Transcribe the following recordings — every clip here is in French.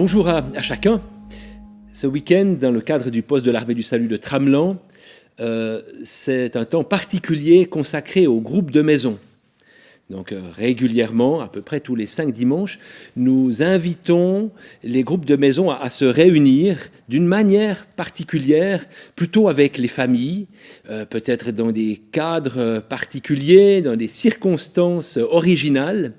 Bonjour à chacun. Ce week-end, dans le cadre du poste de l'Armée du Salut de Tramelan, c'est un temps particulier consacré au groupe de maison. Donc régulièrement, à peu près tous les 5 dimanches, nous invitons les groupes de maison à se réunir d'une manière particulière, plutôt avec les familles, peut-être dans des cadres particuliers, dans des circonstances originales.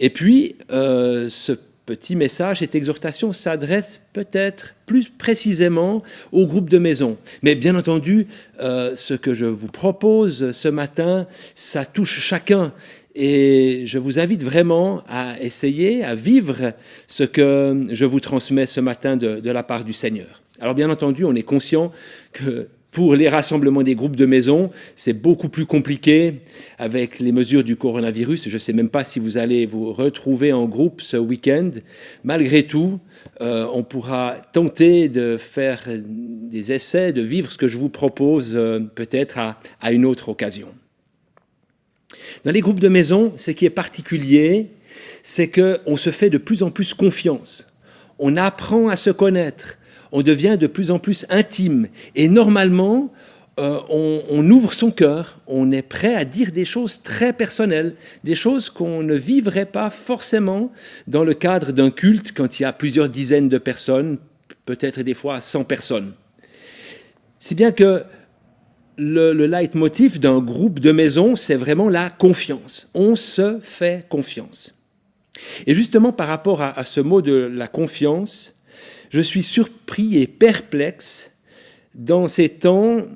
Et puis, ce petit message, cette exhortation s'adresse peut-être plus précisément au groupe de maison. Mais bien entendu, ce que je vous propose ce matin, ça touche chacun. Et je vous invite vraiment à essayer, à vivre ce que je vous transmets ce matin de la part du Seigneur. Alors bien entendu, on est conscient que pour les rassemblements des groupes de maison, c'est beaucoup plus compliqué avec les mesures du coronavirus. Je ne sais même pas si vous allez vous retrouver en groupe ce week-end. Malgré tout, on pourra tenter de faire des essais, de vivre ce que je vous propose peut-être à une autre occasion. Dans les groupes de maison, ce qui est particulier, c'est qu'on se fait de plus en plus confiance. On apprend à se connaître. On devient de plus en plus intime. Et normalement, on ouvre son cœur, on est prêt à dire des choses très personnelles, des choses qu'on ne vivrait pas forcément dans le cadre d'un culte quand il y a plusieurs dizaines de personnes, peut-être des fois 100 personnes. Si bien que le leitmotiv d'un groupe de maison, c'est vraiment la confiance. On se fait confiance. Et justement, par rapport à ce mot de la confiance, je suis surpris et perplexe dans ces temps,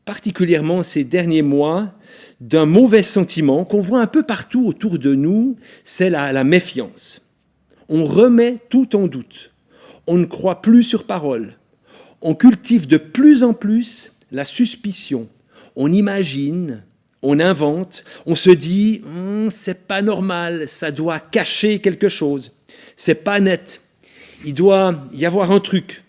particulièrement ces derniers mois, d'un mauvais sentiment qu'on voit un peu partout autour de nous, c'est la méfiance. On remet tout en doute. On ne croit plus sur parole. On cultive de plus en plus la suspicion. On imagine, on invente, on se dit « c'est pas normal, ça doit cacher quelque chose, c'est pas net ». Il doit y avoir un truc.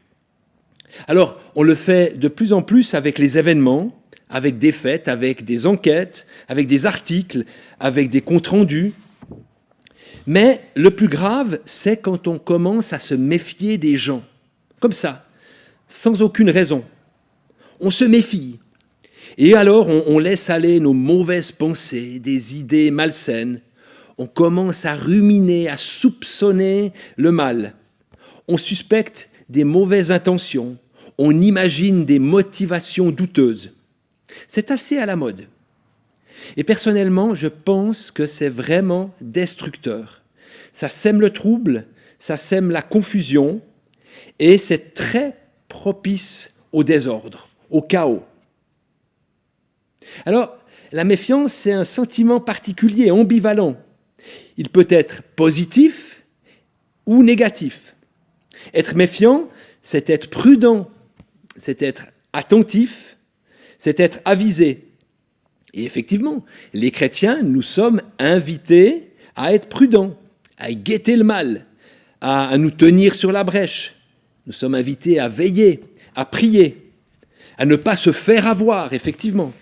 Alors, on le fait de plus en plus avec les événements, avec des faits, avec des enquêtes, avec des articles, avec des comptes rendus. Mais le plus grave, c'est quand on commence à se méfier des gens, comme ça, sans aucune raison. On se méfie. Et alors, on laisse aller nos mauvaises pensées, des idées malsaines. On commence à ruminer, à soupçonner le mal. On suspecte des mauvaises intentions, on imagine des motivations douteuses. C'est assez à la mode. Et personnellement, je pense que c'est vraiment destructeur. Ça sème le trouble, ça sème la confusion, et c'est très propice au désordre, au chaos. Alors, la méfiance, c'est un sentiment particulier, ambivalent. Il peut être positif ou négatif. Être méfiant, c'est être prudent, c'est être attentif, c'est être avisé. Et effectivement, les chrétiens, nous sommes invités à être prudents, à guetter le mal, à nous tenir sur la brèche. Nous sommes invités à veiller, à prier, à ne pas se faire avoir, effectivement.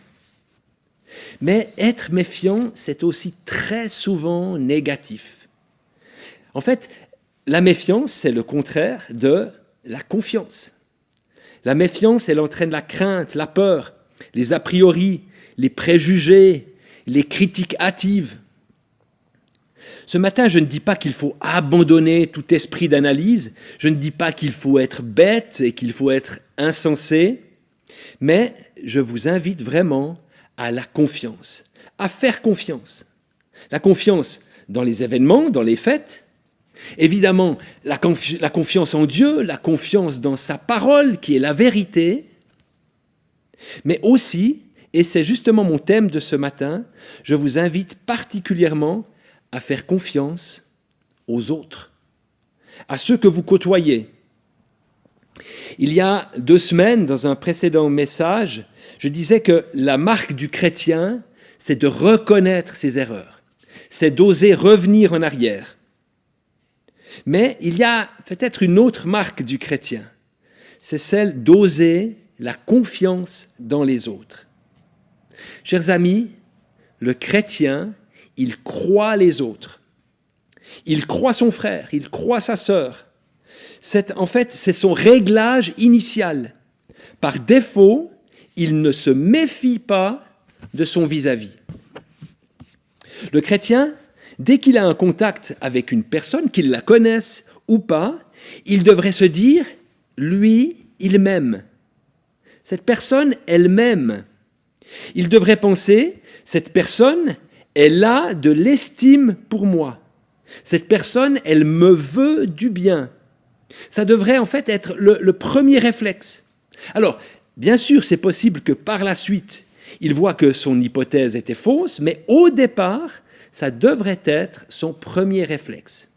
Mais être méfiant, c'est aussi très souvent négatif. En fait, la méfiance, c'est le contraire de la confiance. La méfiance, elle entraîne la crainte, la peur, les a priori, les préjugés, les critiques hâtives. Ce matin, je ne dis pas qu'il faut abandonner tout esprit d'analyse, je ne dis pas qu'il faut être bête et qu'il faut être insensé, mais je vous invite vraiment à la confiance, à faire confiance. La confiance dans les événements, dans les faits. Évidemment, la confiance en Dieu, la confiance dans sa parole qui est la vérité, mais aussi, et c'est justement mon thème de ce matin, je vous invite particulièrement à faire confiance aux autres, à ceux que vous côtoyez. Il y a 2 semaines, dans un précédent message, je disais que la marque du chrétien, c'est de reconnaître ses erreurs, c'est d'oser revenir en arrière. Mais il y a peut-être une autre marque du chrétien, c'est celle d'oser la confiance dans les autres. Chers amis, le chrétien, il croit les autres. Il croit son frère, il croit sa sœur. En fait, c'est son réglage initial. Par défaut, il ne se méfie pas de son vis-à-vis. Le chrétien, dès qu'il a un contact avec une personne, qu'il la connaisse ou pas, il devrait se dire « lui, il m'aime ». Cette personne, elle m'aime. Il devrait penser « cette personne, elle a de l'estime pour moi. Cette personne, elle me veut du bien. » Ça devrait en fait être le premier réflexe. Alors, bien sûr, c'est possible que par la suite, il voit que son hypothèse était fausse, mais au départ, ça devrait être son premier réflexe.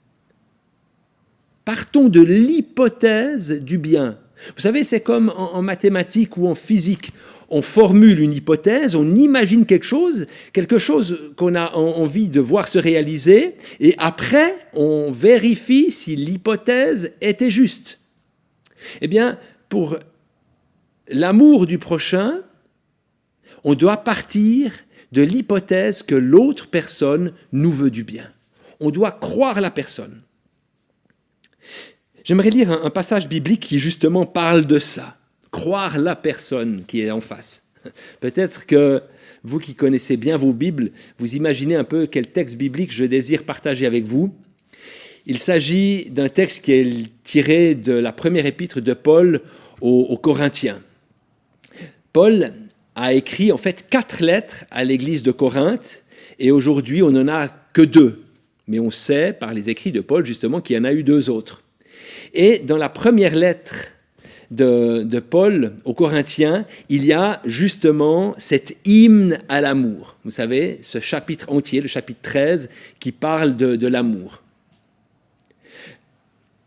Partons de l'hypothèse du bien. Vous savez, c'est comme en mathématiques ou en physique. On formule une hypothèse, on imagine quelque chose qu'on a envie de voir se réaliser, et après, on vérifie si l'hypothèse était juste. Eh bien, pour l'amour du prochain, on doit partir de l'hypothèse que l'autre personne nous veut du bien. On doit croire la personne. J'aimerais lire un passage biblique qui justement parle de ça. Croire la personne qui est en face. Peut-être que vous qui connaissez bien vos Bibles, vous imaginez un peu quel texte biblique je désire partager avec vous. Il s'agit d'un texte qui est tiré de la première épître de Paul aux Corinthiens. Paul a écrit en fait 4 lettres à l'église de Corinthe, et aujourd'hui on n'en a que 2. Mais on sait par les écrits de Paul justement qu'il y en a eu 2 autres. Et dans la première lettre de Paul aux Corinthiens, il y a justement cet hymne à l'amour. Vous savez, ce chapitre entier, le chapitre 13, qui parle de l'amour.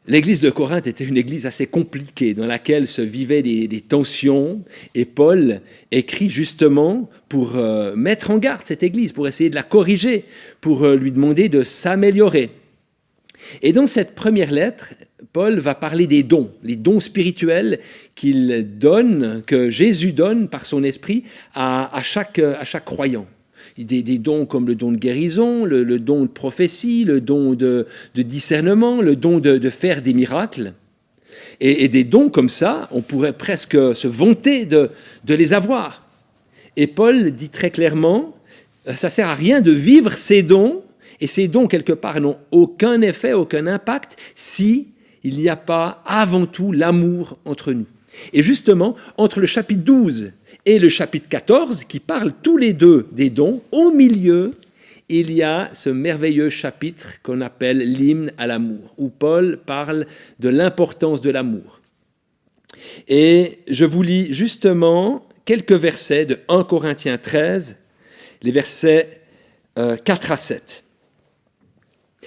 L'église de Corinthe était une église assez compliquée, dans laquelle se vivaient des tensions, et Paul écrit justement pour mettre en garde cette église, pour essayer de la corriger, pour lui demander de s'améliorer. Et dans cette première lettre, Paul va parler des dons, les dons spirituels qu'il donne, que Jésus donne par son esprit à chaque croyant. Des dons comme le don de guérison, le don de prophétie, le don de discernement, le don de faire des miracles. Et des dons comme ça, on pourrait presque se vanter de les avoir. Et Paul dit très clairement, ça ne sert à rien de vivre ces dons, et ces dons, quelque part, n'ont aucun effet, aucun impact, si il n'y a pas avant tout l'amour entre nous. Et justement, entre le chapitre 12 et le chapitre 14, qui parlent tous les deux des dons, au milieu, il y a ce merveilleux chapitre qu'on appelle l'hymne à l'amour, où Paul parle de l'importance de l'amour. Et je vous lis justement quelques versets de 1 Corinthiens 13, les versets 4 à 7.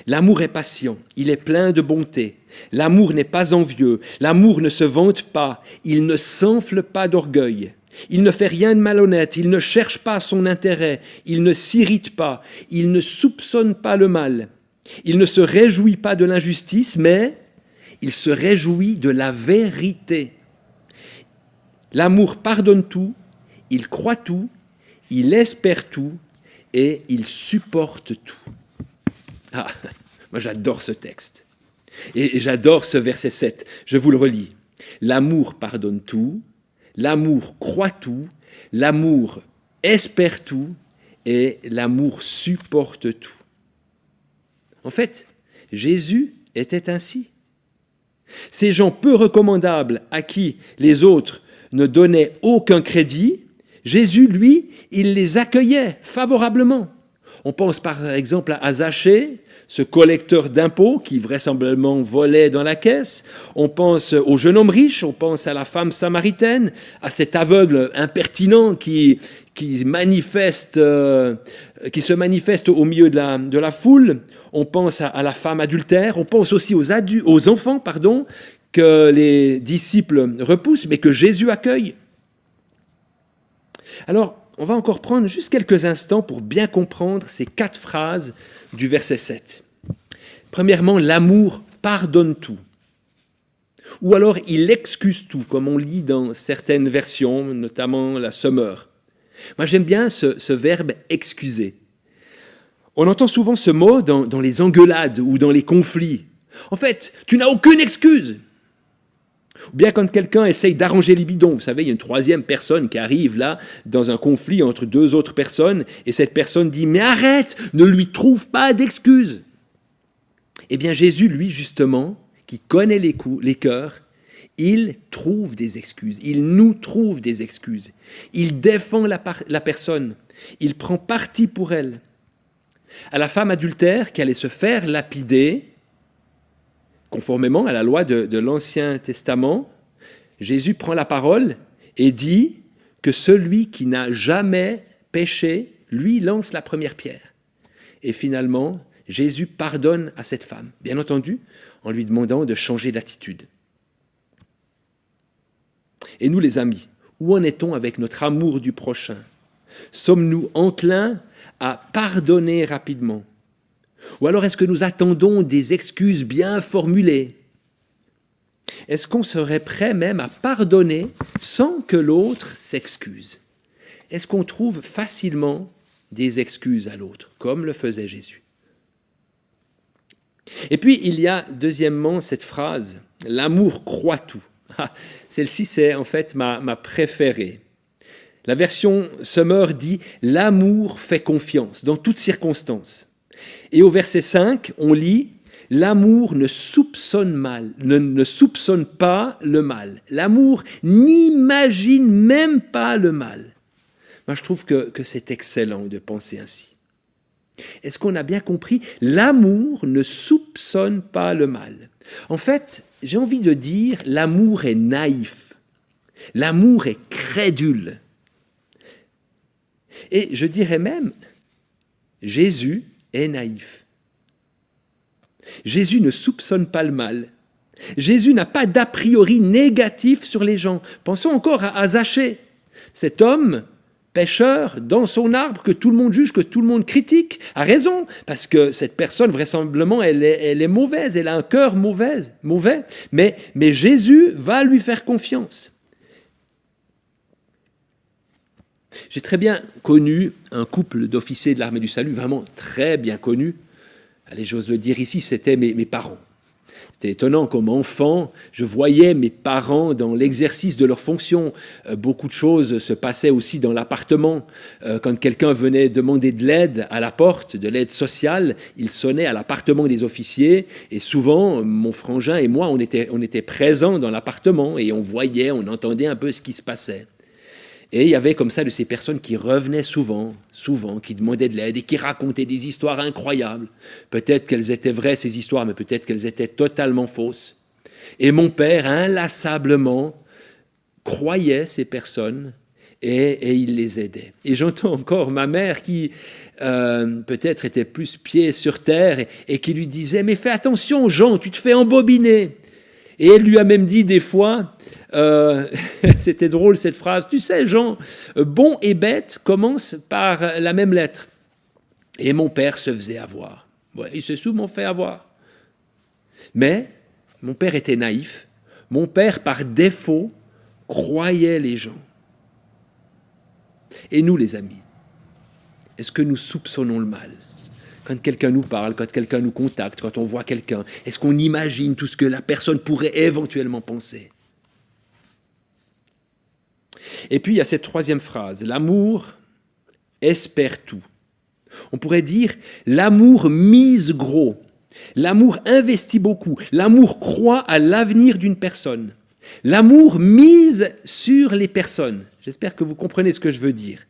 L'amour est patient, il est plein de bonté. L'amour n'est pas envieux, l'amour ne se vante pas, il ne s'enfle pas d'orgueil. Il ne fait rien de malhonnête, il ne cherche pas son intérêt, il ne s'irrite pas, il ne soupçonne pas le mal. Il ne se réjouit pas de l'injustice, mais il se réjouit de la vérité. L'amour pardonne tout, il croit tout, il espère tout et il supporte tout. Ah, moi j'adore ce texte. Et j'adore ce verset 7. Je vous le relis. L'amour pardonne tout, l'amour croit tout, l'amour espère tout et l'amour supporte tout. En fait, Jésus était ainsi. Ces gens peu recommandables à qui les autres ne donnaient aucun crédit, Jésus, lui, il les accueillait favorablement. On pense par exemple à Zachée, ce collecteur d'impôts qui vraisemblablement volait dans la caisse. On pense au jeune homme riche, on pense à la femme samaritaine, à cet aveugle impertinent qui se manifeste au milieu de la foule. On pense à la femme adultère. On pense aussi aux enfants que les disciples repoussent, mais que Jésus accueille. Alors, on va encore prendre juste quelques instants pour bien comprendre ces 4 phrases du verset 7. Premièrement, l'amour pardonne tout. Ou alors, il excuse tout, comme on lit dans certaines versions, notamment la Semeur. Moi, j'aime bien ce verbe « excuser ». On entend souvent ce mot dans les engueulades ou dans les conflits. En fait, tu n'as aucune excuse. Ou bien quand quelqu'un essaye d'arranger les bidons, vous savez, il y a une troisième personne qui arrive là, dans un conflit entre deux autres personnes, et cette personne dit « Mais arrête, ne lui trouve pas d'excuses !» Eh bien Jésus, lui, justement, qui connaît les cœurs, il trouve des excuses, il nous trouve des excuses. Il défend la personne, il prend parti pour elle. À la femme adultère qui allait se faire lapider, conformément à la loi de l'Ancien Testament, Jésus prend la parole et dit que celui qui n'a jamais péché, lui lance la première pierre. Et finalement, Jésus pardonne à cette femme, bien entendu, en lui demandant de changer d'attitude. Et nous, les amis, où en est-on avec notre amour du prochain? Sommes-nous enclins à pardonner rapidement? Ou alors est-ce que nous attendons des excuses bien formulées? Est-ce qu'on serait prêt même à pardonner sans que l'autre s'excuse? Est-ce qu'on trouve facilement des excuses à l'autre, comme le faisait Jésus? Et puis, il y a deuxièmement cette phrase, « L'amour croit tout ». Celle-ci, c'est en fait ma préférée. La version Summer dit « L'amour fait confiance dans toutes circonstances ». Et au verset 5, on lit « L'amour ne soupçonne pas le mal. L'amour n'imagine même pas le mal. » Moi, je trouve que c'est excellent de penser ainsi. Est-ce qu'on a bien compris? L'amour ne soupçonne pas le mal. En fait, j'ai envie de dire, l'amour est naïf. L'amour est crédule. Et je dirais même, Jésus est naïf. Jésus ne soupçonne pas le mal. Jésus n'a pas d'a priori négatif sur les gens. Pensons encore à Zachée, cet homme pécheur dans son arbre que tout le monde juge, que tout le monde critique, a raison, parce que cette personne, vraisemblablement, elle est mauvaise, elle a un cœur mauvais, mais Jésus va lui faire confiance. J'ai très bien connu un couple d'officiers de l'armée du salut, vraiment très bien connu. Allez, j'ose le dire ici, c'était mes parents. C'était étonnant, comme enfant, je voyais mes parents dans l'exercice de leurs fonctions. Beaucoup de choses se passaient aussi dans l'appartement. Quand quelqu'un venait demander de l'aide à la porte, de l'aide sociale, il sonnait à l'appartement des officiers. Et souvent, mon frangin et moi, on était présents dans l'appartement et on voyait, on entendait un peu ce qui se passait. Et il y avait comme ça de ces personnes qui revenaient souvent, qui demandaient de l'aide et qui racontaient des histoires incroyables. Peut-être qu'elles étaient vraies, ces histoires, mais peut-être qu'elles étaient totalement fausses. Et mon père, inlassablement, croyait ces personnes et il les aidait. Et j'entends encore ma mère qui, peut-être, était plus pied sur terre et qui lui disait « Mais fais attention, Jean, tu te fais embobiner !» Et elle lui a même dit des fois... c'était drôle cette phrase. Tu sais, Jean, bon et bête commencent par la même lettre. Et mon père se faisait avoir. Ouais, il s'est souvent fait avoir. Mais mon père était naïf. Mon père, par défaut, croyait les gens. Et nous, les amis, est-ce que nous soupçonnons le mal? Quand quelqu'un nous parle, quand quelqu'un nous contacte, quand on voit quelqu'un, est-ce qu'on imagine tout ce que la personne pourrait éventuellement penser? Et puis, il y a cette troisième phrase, l'amour espère tout. On pourrait dire, l'amour mise gros, l'amour investit beaucoup, l'amour croit à l'avenir d'une personne, l'amour mise sur les personnes. J'espère que vous comprenez ce que je veux dire.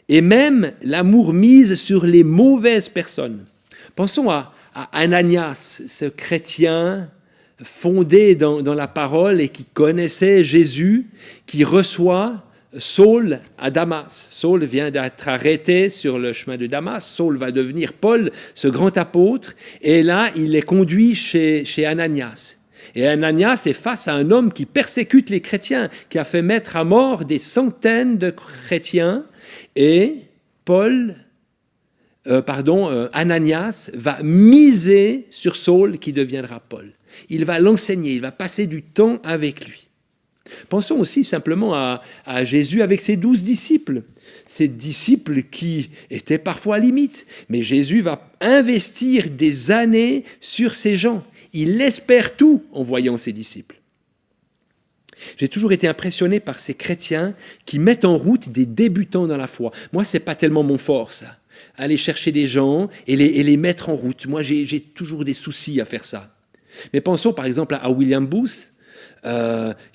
Et même l'amour mise sur les mauvaises personnes. Pensons à Ananias, ce chrétien fondé dans la parole et qui connaissait Jésus, qui reçoit Saul à Damas. Saul vient d'être arrêté sur le chemin de Damas. Saul va devenir Paul, ce grand apôtre, et là, il est conduit chez Ananias. Et Ananias est face à un homme qui persécute les chrétiens, qui a fait mettre à mort des centaines de chrétiens, et Ananias va miser sur Saul qui deviendra Paul. Il va l'enseigner, il va passer du temps avec lui. Pensons aussi simplement à Jésus avec ses 12 disciples. Ces disciples qui étaient parfois à limite, mais Jésus va investir des années sur ces gens. Il espère tout en voyant ses disciples. J'ai toujours été impressionné par ces chrétiens qui mettent en route des débutants dans la foi. Moi, ce n'est pas tellement mon fort, ça. Aller chercher des gens et les mettre en route. Moi, j'ai toujours des soucis à faire ça. Mais pensons par exemple à William Booth,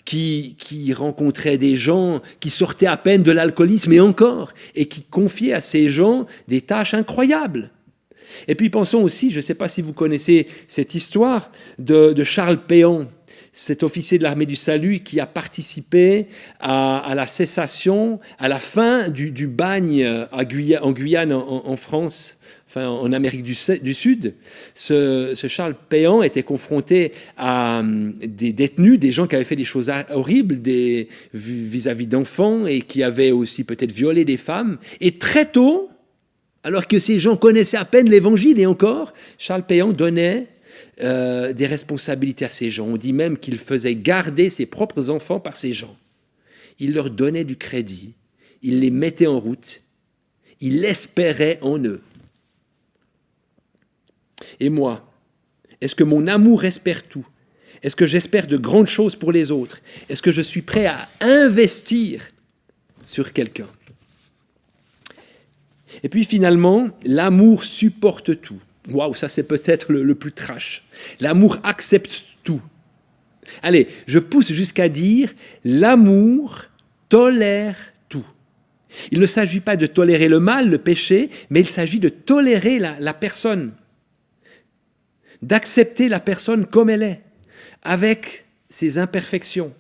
qui rencontrait des gens qui sortaient à peine de l'alcoolisme et qui confiait à ces gens des tâches incroyables. Et puis pensons aussi, je ne sais pas si vous connaissez cette histoire de Charles Péan, cet officier de l'armée du salut qui a participé à la cessation, à la fin du bagne en Guyane, en France, enfin en Amérique du Sud. Ce Charles Péan était confronté à des détenus, des gens qui avaient fait des choses horribles vis-à-vis d'enfants et qui avaient aussi peut-être violé des femmes. Et très tôt, alors que ces gens connaissaient à peine l'Évangile et encore, Charles Péan donnait des responsabilités à ces gens. On dit même qu'il faisait garder ses propres enfants par ces gens. Il leur donnait du crédit, il les mettait en route, il espérait en eux. Et moi, est-ce que mon amour espère tout? Est-ce que j'espère de grandes choses pour les autres? Est-ce que je suis prêt à investir sur quelqu'un? Et puis finalement, l'amour supporte tout. Waouh, ça c'est peut-être le plus trash. L'amour accepte tout. Allez, je pousse jusqu'à dire, l'amour tolère tout. Il ne s'agit pas de tolérer le mal, le péché, mais il s'agit de tolérer la personne. D'accepter la personne comme elle est, avec ses imperfections.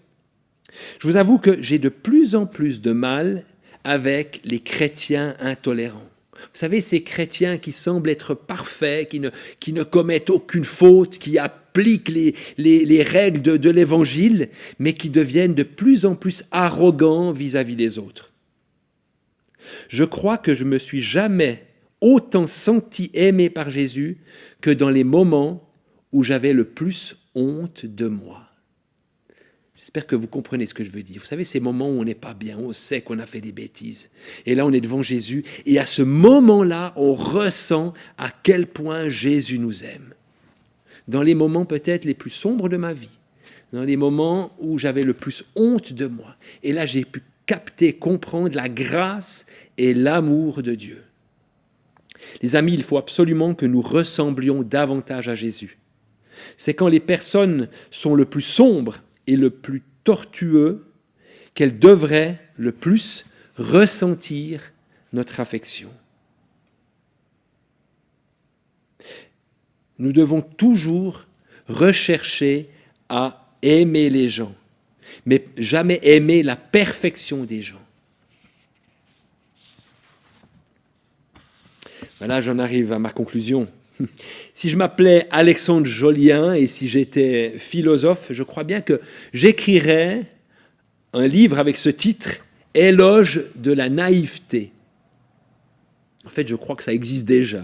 Je vous avoue que j'ai de plus en plus de mal avec les chrétiens intolérants. Vous savez, ces chrétiens qui semblent être parfaits, qui ne commettent aucune faute, qui appliquent les règles de l'Évangile, mais qui deviennent de plus en plus arrogants vis-à-vis des autres. Je crois que je me suis jamais autant senti aimé par Jésus que dans les moments où j'avais le plus honte de moi. J'espère que vous comprenez ce que je veux dire. Vous savez, ces moments où on n'est pas bien, on sait qu'on a fait des bêtises. Et là, on est devant Jésus. Et à ce moment-là, on ressent à quel point Jésus nous aime. Dans les moments peut-être les plus sombres de ma vie, dans les moments où j'avais le plus honte de moi. Et là, j'ai pu capter, comprendre la grâce et l'amour de Dieu. Les amis, il faut absolument que nous ressemblions davantage à Jésus. C'est quand les personnes sont le plus sombres et le plus tortueux qu'elles devraient le plus ressentir notre affection. Nous devons toujours rechercher à aimer les gens, mais jamais aimer la perfection des gens. Voilà, j'en arrive à ma conclusion. Si je m'appelais Alexandre Jolien et si j'étais philosophe, je crois bien que j'écrirais un livre avec ce titre « Éloge de la naïveté ». En fait, je crois que ça existe déjà.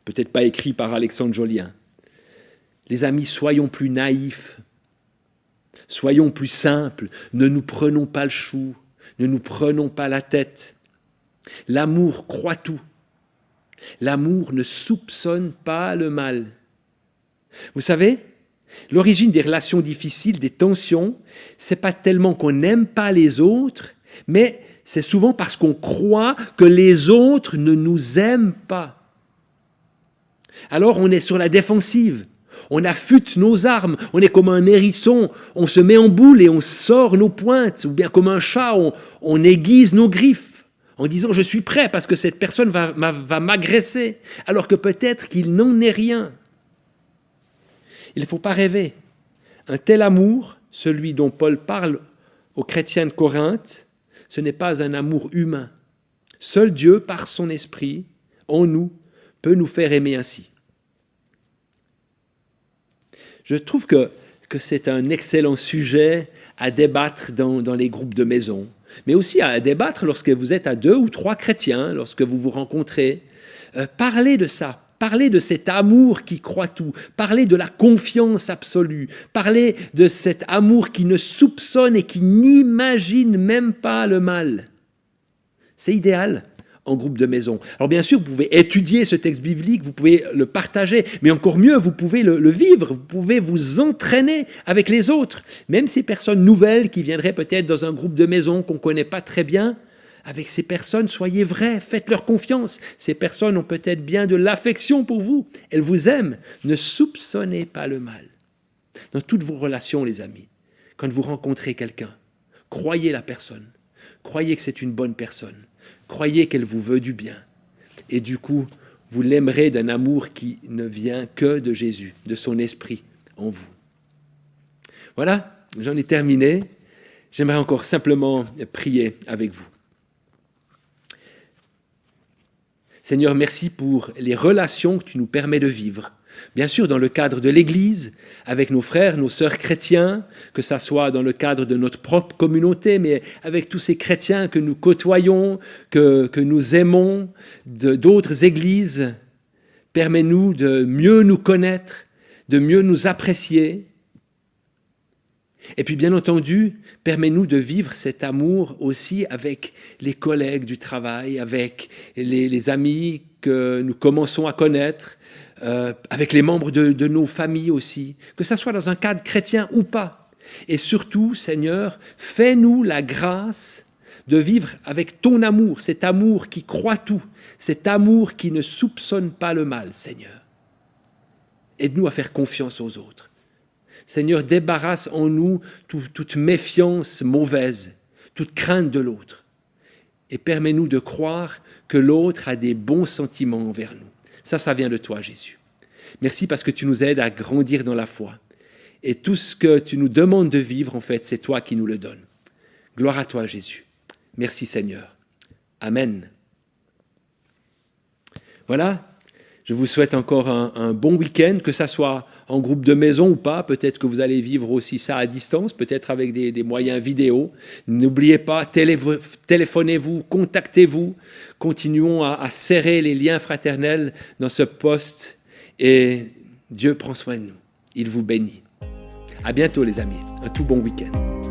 Peut-être pas écrit par Alexandre Jolien. Les amis, soyons plus naïfs, soyons plus simples, ne nous prenons pas le chou, ne nous prenons pas la tête. L'amour croit tout. L'amour ne soupçonne pas le mal. Vous savez, l'origine des relations difficiles, des tensions, c'est pas tellement qu'on n'aime pas les autres, mais c'est souvent parce qu'on croit que les autres ne nous aiment pas. Alors on est sur la défensive, on affûte nos armes, on est comme un hérisson, on se met en boule et on sort nos pointes, ou bien comme un chat, on aiguise nos griffes. En disant « je suis prêt parce que cette personne va m'agresser », alors que peut-être qu'il n'en est rien. Il ne faut pas rêver. Un tel amour, celui dont Paul parle aux chrétiens de Corinthe, ce n'est pas un amour humain. Seul Dieu, par son esprit, en nous, peut nous faire aimer ainsi. Je trouve que c'est un excellent sujet à débattre dans les groupes de maison, mais aussi à débattre lorsque vous êtes à 2 ou 3 chrétiens, lorsque vous vous rencontrez. Parlez de ça, parlez de cet amour qui croit tout, parlez de la confiance absolue, parlez de cet amour qui ne soupçonne et qui n'imagine même pas le mal. C'est idéal. en groupe de maison. Alors bien sûr, vous pouvez étudier ce texte biblique, vous pouvez le partager, mais encore mieux, vous pouvez le vivre, vous pouvez vous entraîner avec les autres. Même ces personnes nouvelles qui viendraient peut-être dans un groupe de maison qu'on ne connaît pas très bien, avec ces personnes, soyez vrais, faites-leur confiance. Ces personnes ont peut-être bien de l'affection pour vous, elles vous aiment. Ne soupçonnez pas le mal. Dans toutes vos relations, les amis, quand vous rencontrez quelqu'un, croyez la personne, croyez que c'est une bonne personne. Croyez qu'elle vous veut du bien. Et du coup, vous l'aimerez d'un amour qui ne vient que de Jésus, de son esprit en vous. Voilà, j'en ai terminé. J'aimerais encore simplement prier avec vous. Seigneur, merci pour les relations que tu nous permets de vivre. Bien sûr, dans le cadre de l'Église, avec nos frères, nos sœurs chrétiens, que ça soit dans le cadre de notre propre communauté, mais avec tous ces chrétiens que nous côtoyons, que nous aimons, d'autres églises, permets-nous de mieux nous connaître, de mieux nous apprécier. Et puis, bien entendu, permets-nous de vivre cet amour aussi avec les collègues du travail, avec les amis que nous commençons à connaître, avec les membres de nos familles aussi, que ça soit dans un cadre chrétien ou pas. Et surtout, Seigneur, fais-nous la grâce de vivre avec ton amour, cet amour qui croit tout, cet amour qui ne soupçonne pas le mal, Seigneur. Aide-nous à faire confiance aux autres. Seigneur, débarrasse en nous toute méfiance mauvaise, toute crainte de l'autre. Et permets-nous de croire que l'autre a des bons sentiments envers nous. Ça vient de toi, Jésus. Merci parce que tu nous aides à grandir dans la foi. Et tout ce que tu nous demandes de vivre, en fait, c'est toi qui nous le donnes. Gloire à toi, Jésus. Merci, Seigneur. Amen. Voilà. Je vous souhaite encore un bon week-end, que ça soit en groupe de maison ou pas. Peut-être que vous allez vivre aussi ça à distance, peut-être avec des moyens vidéo. N'oubliez pas, téléphonez-vous, contactez-vous. Continuons à serrer les liens fraternels dans ce poste. Et Dieu prend soin de nous. Il vous bénit. À bientôt les amis. Un tout bon week-end.